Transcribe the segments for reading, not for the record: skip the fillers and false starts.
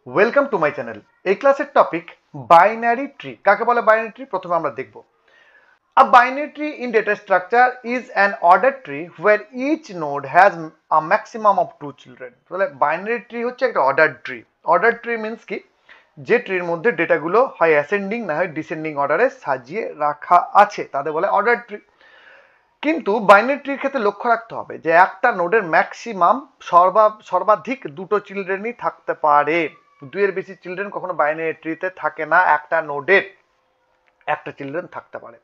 Welcome to my channel. এই ক্লাসের topic binary tree. কাকে বলে বাইনারি ট্রি প্রথমে আমরা দেখব। A binary tree in data structure is an ordered tree where each node has a maximum of 2 children. তাহলে binary tree হচ্ছে একটা ordered tree. Ordered tree means কি, যে ট্রির মধ্যে ডেটাগুলো হয় অ্যাসেন্ডিং না হয় ডিসেন্ডিং অর্ডারে সাজিয়ে রাখা আছে, তাদের বলে অর্ডার্ড ট্রি। কিন্তু বাইনারি ট্রির ক্ষেত্রে লক্ষ্য রাখতে হবে যে একটা নোডের ম্যাক্সিমাম সর্বাধিক দুটো চিলড্রেনই থাকতে পারে। দুইয়ের বেশি চিলড্রেন কখনো বাইনারি ট্রিতে থাকে না, একটা নোডের একটা চিলড্রেন থাকতে পারে।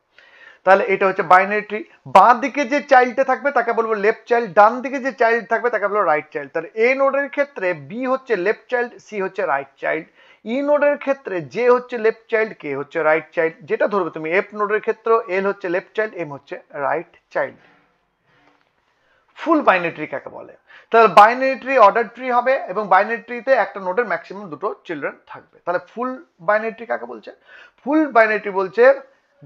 তাহলে এটা হচ্ছে বাইনারি ট্রি। বাঁ দিকে যে চাইল্ডটা থাকবে তাকে বলবো লেফট চাইল্ড, ডান দিকে যে চাইল্ড থাকবে তাকে বলবো রাইট চাইল্ড। তাহলে এ নোডের ক্ষেত্রে বি হচ্ছে লেফট চাইল্ড, সি হচ্ছে রাইট চাইল্ড। ই নোডের ক্ষেত্রে জে হচ্ছে লেফট চাইল্ড, কে হচ্ছে রাইট চাইল্ড। যেটা ধরবে তুমি এফ নোডের ক্ষেত্রে এল হচ্ছে লেফট চাইল্ড, এম হচ্ছে রাইট চাইল্ড। ফুল বাইনারি ট্রি কাকে বলে? তাহলে বাইনারি ট্রি অর্ডার ট্রি হবে এবং বাইনারি ট্রিতে একটা নোডের ম্যাক্সিমাম দুটো চিলড্রেন থাকবে। তাহলে ফুল বাইনারি ট্রি কাকে বলছে? ফুল বাইনারি ট্রি বলছে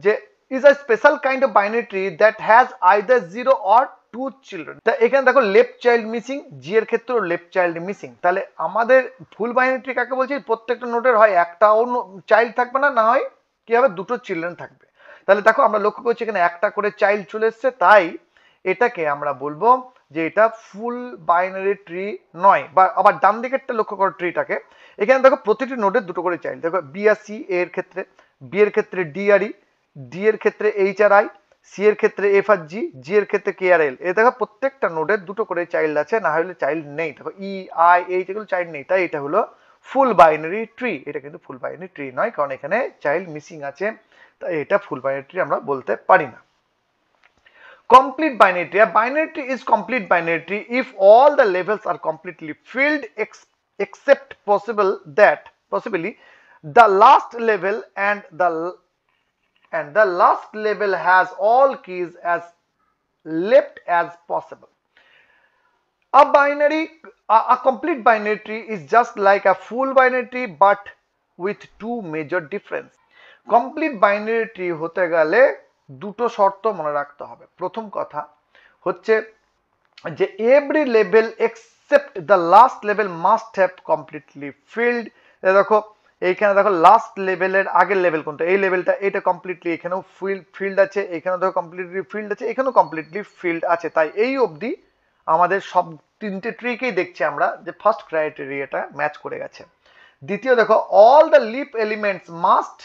যে is a special kind of binary tree that has either 0 or 2 children. তা এখানে দেখো লেফট চাইল্ড মিসিং, জি এর ক্ষেত্রেও লেফট চাইল্ড মিসিং। তাহলে আমাদের ফুল বাইনারি ট্রি কাকে বলছে? প্রত্যেকটা নোডের হয় একটাও চাইল্ড থাকবে না, না হয় কি হবে দুটো চিলড্রেন থাকবে। তাহলে দেখো আমরা লক্ষ্য করছি এখানে একটা করে চাইল্ড চলে এসছে, তাই এটাকে আমরা বলবো যে এটা ফুল বাইনারি ট্রি নয়। বা আবার ডান দিকেরটা লক্ষ্য করো ট্রিটাকে, এখানে দেখো প্রতিটি নোডের দুটো করে চাইল্ড। দেখো বি আর সি এর ক্ষেত্রে, বি এর ক্ষেত্রে ডি আর ই, ডি এর ক্ষেত্রে এইচ আর আই, সি এর ক্ষেত্রে এফ আর জি, জি এর ক্ষেত্রে কে আর এল। এ দেখো প্রত্যেকটা নোডের দুটো করে চাইল্ড আছে, না হলে চাইল্ড নেই। দেখো ই আই এইচ এগুলো চাইল্ড নেই, তাই এটা হলো ফুল বাইনারি ট্রি। এটা কিন্তু ফুল বাইনারি ট্রি নয়, কারণ এখানে চাইল্ড মিসিং আছে, তাই এটা ফুল বাইনারি ট্রি আমরা বলতে পারি না। Complete binary tree. A binary tree is complete binary tree if all the levels are completely filled except possibly the last level and the last level has all keys as left as possible. A complete binary tree is just like a full binary tree but with two major difference. Complete binary tree হতে গেলে দুটো শর্ত মনে রাখতে হবে। প্রথম কথা হচ্ছে যে every level except the last level must have completely field. দেখো এইখানে দেখো লাস্ট লেভেলের আগের লেভেল কোনটা, এই লেভেলটা, এটা কমপ্লিটলি এখানেও ফিল্ড আছে, এখানেও দেখো কমপ্লিটলি ফিল্ড আছে, এখানেও কমপ্লিটলি ফিল্ড আছে। তাই এই অবধি আমাদের সব তিনটে ট্রিকেই দেখছি আমরা যে ফার্স্ট ক্রাইটেরিয়াটা ম্যাচ করে গেছে। দ্বিতীয় দেখো all the leaf elements must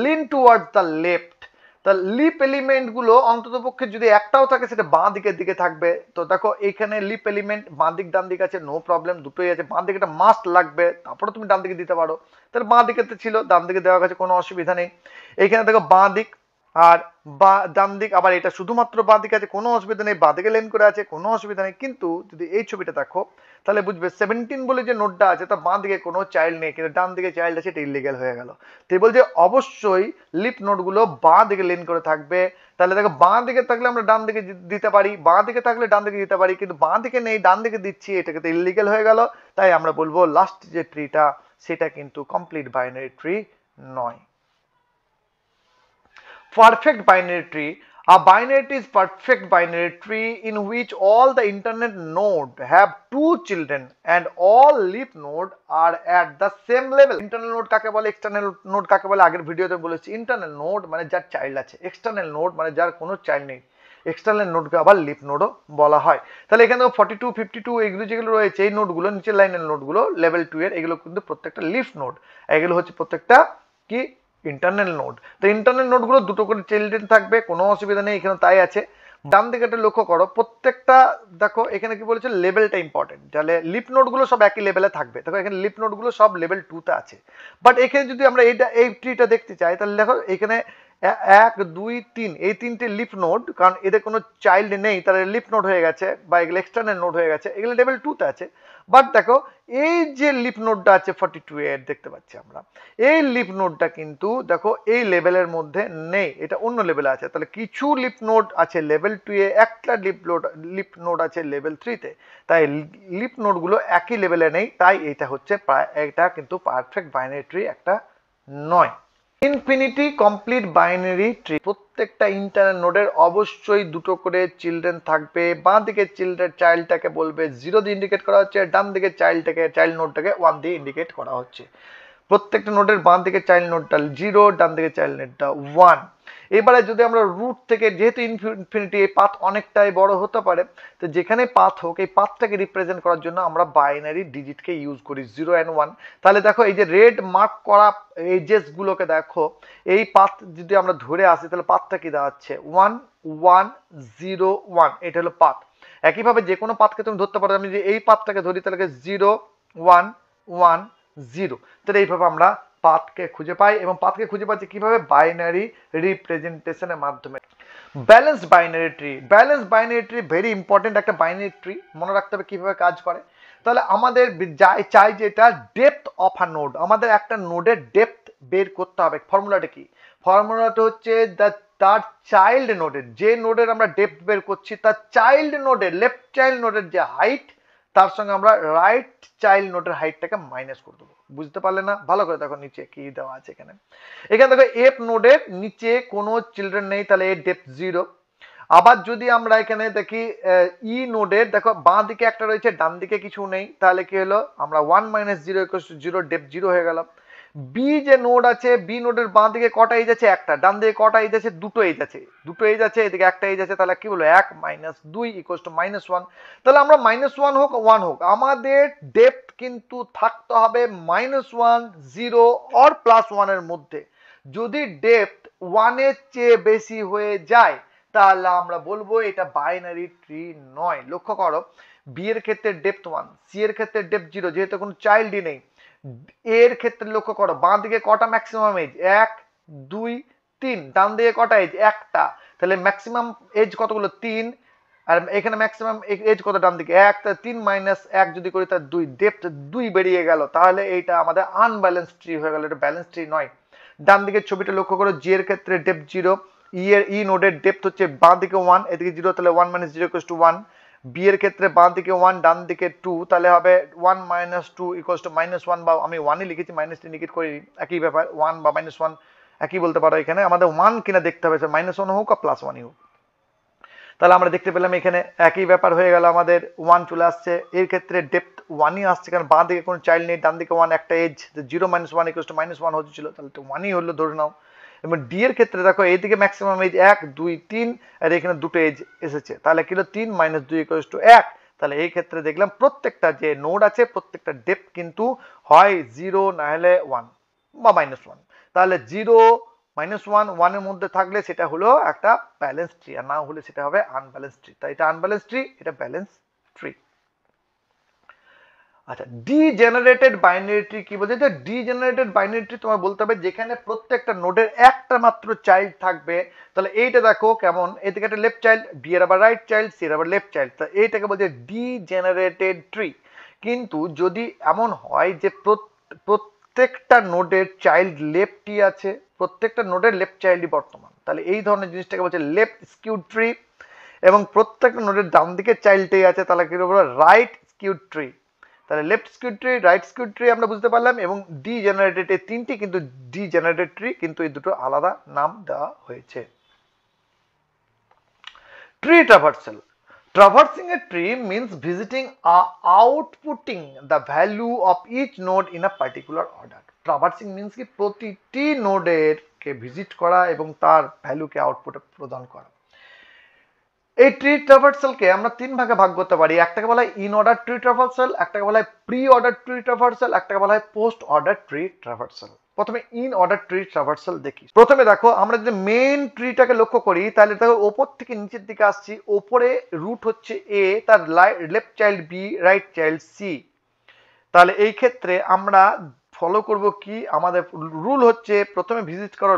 lean towards the left. তা লিপ এলিমেন্ট গুলো অন্তত পক্ষে যদি একটাও থাকে সেটা বাঁ দিকের দিকে থাকবে। তো দেখো এখানে লিপ এলিমেন্ট বাঁ দিক ডান দিক আছে, নো প্রবলেম, দুটোই আছে। বাঁ দিকে মাস্ট লাগবে, তারপরে তুমি ডান দিকে দিতে পারো। তাহলে বাঁ দিকে ছিল, ডান দিকে দেওয়া গেছে, কোনো অসুবিধা নেই। এখানে দেখো বাঁ দিক আর ডান দিক, আবার এটা শুধুমাত্র বাঁ দিকে আছে, কোনো অসুবিধা নেই। বাঁ দিকে লেন করে আছে, কোনো অসুবিধা নেই। কিন্তু যদি এই ছবিটা দেখো তাহলে বুঝবে 17 বলে যে নোটটা আছে তার বাঁ দিকে কোনো চাইল্ড নেই, কিন্তু ডান দিকে চাইল্ড আছে, এটা ইলিগ্যাল হয়ে গেল। তো বলছে অবশ্যই লিপ নোটগুলো বাঁ দিকে লেন করে থাকবে। তাহলে দেখো বাঁ দিকে থাকলে আমরা ডান দিকে দিতে পারি, বাঁ দিকে থাকলে ডান দিকে দিতে পারি, কিন্তু বাঁ দিকে নেই ডান দিকে দিচ্ছি, এটাকে তো ইলিগ্যাল হয়ে গেল। তাই আমরা বলবো লাস্ট যে ট্রিটা সেটা কিন্তু কমপ্লিট বাইনারি ট্রি নয়। Perfect binary tree. A binary tree is perfect binary tree in which all the internal node have two children and all leaf node are at the same level. Internal node কাকে বলে, external node কাকে বলে আগের ভিডিওতে বলেছি। internal node মানে যার child আছে, external node মানে যার কোনো চাইল্ড নেই। এক্সটার্নাল নোডকে আবার লিফ নোডও বলা হয়। তাহলে এখানে 42 52 এগুলো যেগুলো রয়েছে, এই নোডগুলো নিচের লাইনের নোডগুলো লেভেল 2 এর, এগুলো কিন্তু প্রত্যেকটা লিফ নোড, এগুলো হচ্ছে প্রত্যেকটা কি ইন্টারনাল নোড। তো ইন্টারনাল নোডগুলো দুটো করে চিলড্রেন থাকবে, কোনো অসুবিধা নেই, এখানে তাই আছে। ডান দিকে একটা লক্ষ্য করো, প্রত্যেকটা দেখো এখানে কি বলেছে লেভেলটা ইম্পর্টেন্ট। তাহলে লিপ নোডগুলো সব একই লেভেলে থাকবে। দেখো এখানে লিপ নোডগুলো সব লেভেল 2 তে আছে। বাট এখানে যদি আমরা এই ট্রিটা দেখতে চাই তাহলে দেখো এখানে 1 2 3 এই তিনটে লিপ নোড, কারণ এদের কোনো চাইল্ড নেই, তাহলে লিপ নোড হয়ে গেছে বা এগুলো এক্সটার্নাল নোড হয়ে গেছে, এগুলো লেভেল 2 তে আছে। বাট দেখো এই যে লিপ নোডটা আছে 42 এর দেখতে পাচ্ছি আমরা, এই লিপ নোডটা কিন্তু দেখো এই লেভেলের মধ্যে নেই, এটা অন্য লেভেলে আছে। তাহলে কিছু লিপ নোড আছে লেভেল 2 এ, একটা লিপ নোড আছে লেভেল 3 তে। তাই লিপ নোডগুলো একই লেভেলে নেই, তাই এটা হচ্ছে এটা কিন্তু পারফেক্ট বাইনারি ট্রি একটা নয়। ইনফিনিটি কমপ্লিট বাইনারি ট্রি, প্রত্যেকটা ইন্টারনাল নোডের অবশ্যই দুটো করে চিলড্রেন থাকবে। বাঁ দিকে চাইল্ডটাকে বলবে 0 দিয়ে ইন্ডিকেট করা হচ্ছে, ডান দিকে চাইল্ড নোডটাকে 1 দিয়ে ইন্ডিকেট করা হচ্ছে। প্রত্যেকটা নোডের বাঁ দিকে চাইল্ড নোডটা 0, ডান দিকে চাইল্ড নোডটা 1। এবারে যদি আমরা রুট থেকে, যেহেতু ইনফিনিটি এই পাথ অনেকটাই বড় হতে পারে, তো যেখানে পাথ হোক এই পাথটাকে রিপ্রেজেন্ট করার জন্য আমরা বাইনারি ডিজিটকে ইউজ করি 0 and 1। তাহলে দেখো এই যে রেড মার্ক করা এজেস গুলোকে দেখো, এই পাথ যদি আমরা ধরে আসি তাহলে পাথটা কি দাঁড়াচ্ছে 1 1 0 1, এটা হলো পাথ। একইভাবে যে কোনো পাথকে তুমি ধরতে পারো, আমি যদি এই পাথটাকে ধরি তাহলে 0 1 1 0। তাহলে এইভাবে আমরা পাথকে খুঁজে পাই, এবং পাথকে খুঁজে পাচ্ছি কিভাবে, বাইনারি রিপ্রেজেন্টেশনের মাধ্যমে। Balance binary tree, balance binary tree very important একটা বাইনারি ট্রি, মনে রাখতে হবে কিভাবে কাজ করে। তাহলে আমাদের চাই যেটা ডেপথ অফ আ নোড, আমাদের একটা নোডের ডেপথ বের করতে হবে। ফর্মুলাটা কি? ফর্মুলাটা হচ্ছে তার চাইল্ড নোডের, যে নোডের আমরা ডেপথ বের করছি তার চাইল্ড নোডের, লেফট চাইল্ড নোডের যে হাইট, তার সঙ্গে আমরা রাইট চাইল্ড নোডের হাইটটাকে মাইনাস করে দেবো। বুঝতে পারলে না? ভালো করে দেখো নিচে কি দেওয়া আছে এখানে। এখানে দেখো এফ নোডের নিচে কোনো চিলড্রেন নেই, তাহলে এর ডেপথ 0। আবার যদি আমরা এখানে দেখি ই নোডের, দেখো বাঁ দিকে একটা রয়েছে, ডান দিকে কিছু নেই, তাহলে কি হলো, আমরা 1 - 0 = 0, ডেপথ 0 হয়ে গেল। বি যে নোড আছে, বি নোডের বাঁ দিকে কটা এজ আছে? একটা। ডান দিকে কটা এজ আছে? দুটো এজ আছে। দুটো এজ আছে, এদিকে একটা এজ আছে, তাহলে কি বলবো 1 - 2 = -1। তাহলে আমরা -1 হোক 1 হোক, আমাদের ডেপথ কিন্তু থাকতে হবে -1 0 অর +1 এর মধ্যে। যদি ডেপথ 1 এর চেয়ে বেশি হয়ে যায় তাহলে আমরা বলবো এটা বাইনারি ট্রি নয়। লক্ষ্য করো, বি এর ক্ষেত্রে ডেপথ 1, সি এর ক্ষেত্রে ডেপথ 0, যেহেতু কোনো চাইল্ডই নেই। এর ক্ষেত্রে লক্ষ্য করো, বাঁ দিকে কটা ম্যাক্সিমাম এজ? 1 2 3। ডান দিকে কটা এজ? একটা। তাহলে ম্যাক্সিমাম এজ কতগুলো? 3। আর এখানে ম্যাক্সিমাম এজ কত? ডান দিকে 1। তাহলে 3 - 1 যদি করি তাহলে 2, ডেপথ 2 বেরিয়ে গেল। তাহলে এইটা আমাদের আনব্যালেন্স ট্রি হয়ে গেল, এটা ব্যালেন্স ট্রি নয়। ডান দিকের ছবিটা লক্ষ্য করো, জি এর ক্ষেত্রে ডেপথ 0, ই নোডের ডেপথ হচ্ছে বাঁ দিকে 1, এদিকে 0, তাহলে 1 - 0 = 1। বি এর ক্ষেত্রে বাঁ দিকে 1, ডান দিকে 2, তাহলে হবে 1 - 2 = -1, বা আমি 1ই লিখেছি, মাইনাস ইন্ডিকেট করি, একই ব্যাপার, 1 বা -1 একই বলতে পারো। এখানে আমাদের 1 কিনা দেখতে হবে, -1 হোক আর +1 হোক। তাহলে আমরা দেখতে পেলাম এখানে একই ব্যাপার হয়ে গেল, আমাদের 1 চলে আসছে। এর ক্ষেত্রে ডেপথ 1ই আসছে, কারণ বাঁ দিকে কোনো চাইল্ড নেই, ডান দিকে 1, একটা এজ, 0 - 1 = -1 হচ্ছিল, তাহলে তো 1ই হলো ধরে নাও। এবং ডি এর ক্ষেত্রে দেখো এইদিকে ম্যাক্সিমাম এজ 1 2 3, আর এখানে দুটো এজ এসেছে, তাহলে কি হলো 3 - 2 = 1। তাহলে এই ক্ষেত্রে দেখলাম প্রত্যেকটা যে নোড আছে প্রত্যেকটা ডেপথ কিন্তু হয় 0 না হলে 1 বা -1। তাহলে 0 -1 1 এর মধ্যে থাকলে সেটা হলো একটা ব্যালেন্স ট্রি, আর না হলে সেটা হবে আনব্যালেন্স ট্রি। তাই এটা আনব্যালেন্স ট্রি, এটা ব্যালেন্স ট্রি। আচ্ছা, ডিজেনারেটেড বাইনারি ট্রি কি বলছে? যে ডিজেনারেটেড বাইনারি ট্রি তোমার বলতে হবে যেখানে প্রত্যেকটা নোডের একটা মাত্র চাইল্ড থাকবে। তাহলে এইটা দেখো কেমন, এদিকে একটা লেফট চাইল্ড, বি এর আবার রাইট চাইল্ড, সি এর আবার লেফট চাইল্ড, তা এইটাকে বলছে ডিজেনারেটেড ট্রি। কিন্তু যদি এমন হয় যে প্রত্যেকটা নোডের চাইল্ড লেফটই আছে, প্রত্যেকটা নোডের লেফট চাইল্ডই বর্তমান, তাহলে এই ধরনের জিনিসটাকে বলছে লেফট স্কিউড ট্রি। এবং প্রত্যেকটা নোডের ডান দিকে চাইল্ডটাই আছে, তাহলে কি বলবো রাইট স্কিউড ট্রি। তাহলে left skewed tree, right skewed tree আমরা বুঝতে পারলাম, এবং ডিজেনারেটেড এই তিনটি কিন্তু ডিজেনারেটেড ট্রি, কিন্তু এই দুটো আলাদা নাম দেওয়া হয়েছে। Tree traversal, traversing a tree means visiting or outputting the value of each node in a particular order. Traversing means কি প্রতিটি নোডের কে ভিজিট করা এবং তার ভ্যালুকে আউটপুটে প্রদান করা। এই ট্রি ট্রাভার্সালকে আমরা তিন ভাগে ভাগ করতে পারি। একটাকে বলা হয় ইন অর্ডার ট্রি ট্রাভার্সাল, একটাকে বলা হয় প্রি অর্ডার ট্রি ট্রাভার্সাল, একটাকে বলা হয় পোস্ট অর্ডার ট্রি ট্রাভার্সাল। প্রথমে ইন অর্ডার ট্রি ট্রাভার্সাল দেখি। প্রথমে দেখো আমরা যদি মেইন ট্রিটাকে লক্ষ্য করি তাহলে দেখো ওপর থেকে নিচের দিকে আসছি, ওপরে রুট হচ্ছে এ, তার left child B, right child C. তাহলে এই ক্ষেত্রে আমরা ফলো করব কি, আমাদের রুল হচ্ছে প্রথমে ভিজিট করো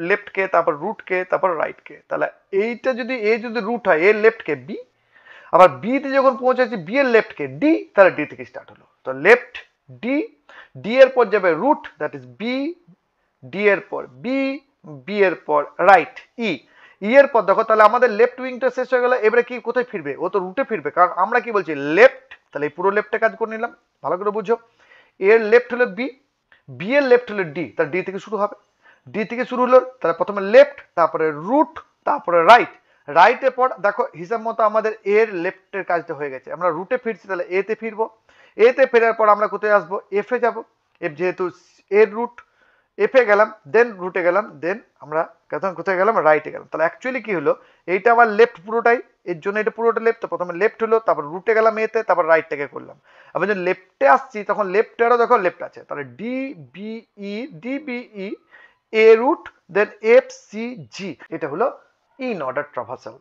লেফট কে, তারপর রুট কে, তারপর রাইট কে। তাহলে এইটা যদি এ যদি রুট হয়, এর লেফট কে বি, আবার বি তে যখন পৌঁছাচ্ছি বি এর লেফট কে ডি, তাহলে ডি থেকে স্টার্ট হলো। তো লেফট ডি, ডি এর পর যাবে root, that is B, D এর পর বি, বি এর পর রাইট ই, ই এর পর দেখো তাহলে আমাদের লেফট উইংটা শেষ হয়ে গেল। এবারে কি কোথায় ফিরবে? ও তো রুটে ফিরবে, কারণ আমরা কি বলছি লেফট, তাহলে এই পুরো লেফটে কাজ করে নিলাম। ভালো করে বুঝো, এর লেফট হলো বি, বি এর লেফট হলো ডি, তাহলে ডি থেকে শুরু হবে। ডি থেকে শুরু হলো, তাহলে প্রথমে লেফট, তারপরে রুট, তারপরে রাইট। রাইটের পর দেখো হিসাব মতো আমাদের এর লেফটের কাজটা হয়ে গেছে, আমরা রুটে ফিরছি, তাহলে এ তে ফিরবো। এ তে ফেরার পর আমরা কোথায় আসবো? এফ এ যাবো। এফ যেহেতু এর রুট, এফ এ গেলাম, দেন রুটে গেলাম, দেন আমরা কোথায় গেলাম? রাইটে গেলাম। তাহলে অ্যাকচুয়ালি কি হলো, এইটা আমার লেফট পুরোটাই, এর জন্য এটা পুরোটা লেফট। তো প্রথমে লেফট হলো, তারপর রুটে গেলাম এতে, তারপর রাইটটাকে করলাম। আবার যখন লেফটে আসছি তখন লেফটেরও দেখো লেফট আছে, তাহলে D B A root, then F C G, এটা হলো ইন অর্ডার ট্রাভার্সাল।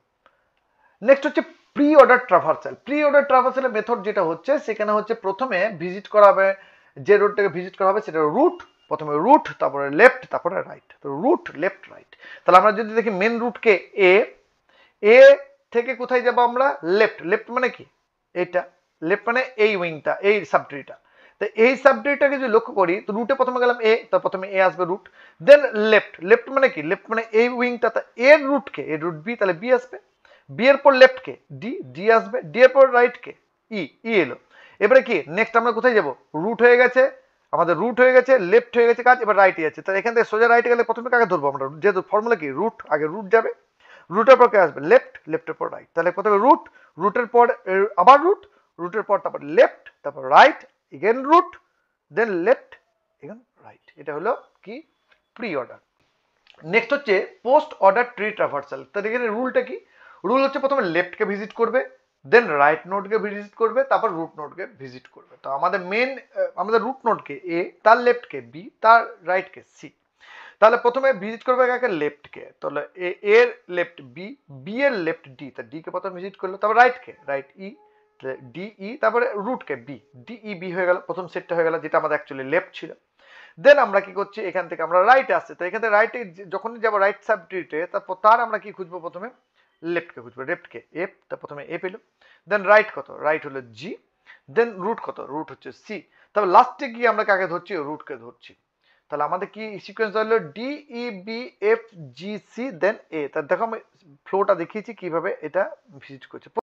নেক্সট হচ্ছে pre order traversal. Pre order ট্রাভার্সালের মেথড যেটা হচ্ছে, সেখানে হচ্ছে প্রথমে ভিজিট করা হবে, যে রোডটাকে ভিজিট করা হবে সেটা রুট, প্রথমে রুট, তারপরে লেফট, তারপরে রাইট। তো রুট, লেফট, রাইট। তাহলে আমরা যদি দেখি মেন রুটকে এ, এ থেকে কোথায় যাব আমরা? লেফট। লেফট মানে কি? এটা লেফট মানে এই উইংটা, এই সাবট্রিটা। তো এই সাবট্রিটাকে যদি লক্ষ্য করি, তো রুটে প্রথমে গেলাম এ, তো প্রথমে এ আসবে রুট, দেন লেফট। লেফট মানে কি? লেফট মানে এই উইংটা, তা এর রুট কে? এর রুট বি, তাহলে বি আসবে। বি এর পর লেফট কে? ডি, ডি আসবে। ডি এর পর রাইট কে? ই, ই এলো। এবারে কি নেক্সট আমরা কোথায় যাব? রুট হয়ে গেছে আমাদের, রুট হয়ে গেছে, লেফট হয়ে গেছে কাজ, এবার রাইটে যাচ্ছে। তাহলে এখান থেকে সোজা রাইটে গেলে প্রথমে কাকে ধরবো আমরা? যেহেতু ফর্মুলা কি রুট, আগে রুট যাবে, রুটের পর কে আসবে? লেফট, লেফটের পর রাইট। তাহলে প্রথমে রুট, রুটের পর আবার রুট, রুটের পর তারপর লেফট, তারপর রাইট, এগেন রুট, দেন লেফট, এগেন রাইট। এটা হলো কি? Pre order. নেক্সট হচ্ছে পোস্ট অর্ডার ট্রি ট্রাভার্সাল। তাহলে এখানে রুলটা কি? রুল হচ্ছে প্রথমে লেফটকে ভিজিট করবে, দেন রাইট নোডকে ভিজিট করবে, তারপর রুট নোডকে ভিজিট করবে। তো আমাদের মেন, আমাদের রুট নোডকে এ, তার লেফটকে বি, তার রাইটকে সি। তাহলে প্রথমে ভিজিট করবে কাকে? লেফটকে। তাহলে এ এর লেফট বি, বি এর লেফট ডি, তা ডি কে প্রথমে ভিজিট করলো, তারপর রাইটকে, রাইট ই, ডিই, তারপরে রুটকে বি, ডিই বি হয়ে গেল, প্রথম সেটটা হয়ে গেল, যেটা আমাদের অ্যাকচুয়ালি লেফট ছিল। দেন আমরা কি করছি? এখান থেকে আমরা রাইটে আসছি, তো এখান থেকে রাইটে যখনই যাবো রাইট সাবট্রিতে, তারপর তার আমরা কি খুঁজবো? প্রথমে লেফটকে খুঁজবো, লেফটকে এফ, তা প্রথমে এ পেলো, দেন রাইট কত? রাইট হলো জি, দেন রুট কত? রুট হচ্ছে সি। তবে লাস্টে গিয়ে আমরা কাকে ধরছি? রুটকে ধরছি। তাহলে আমাদের কি সিকোয়েন্স হলো? D E B F G C then A. তার দেখো আমি ফ্লোটা দেখিয়েছি কিভাবে এটা ভিজিট করছে।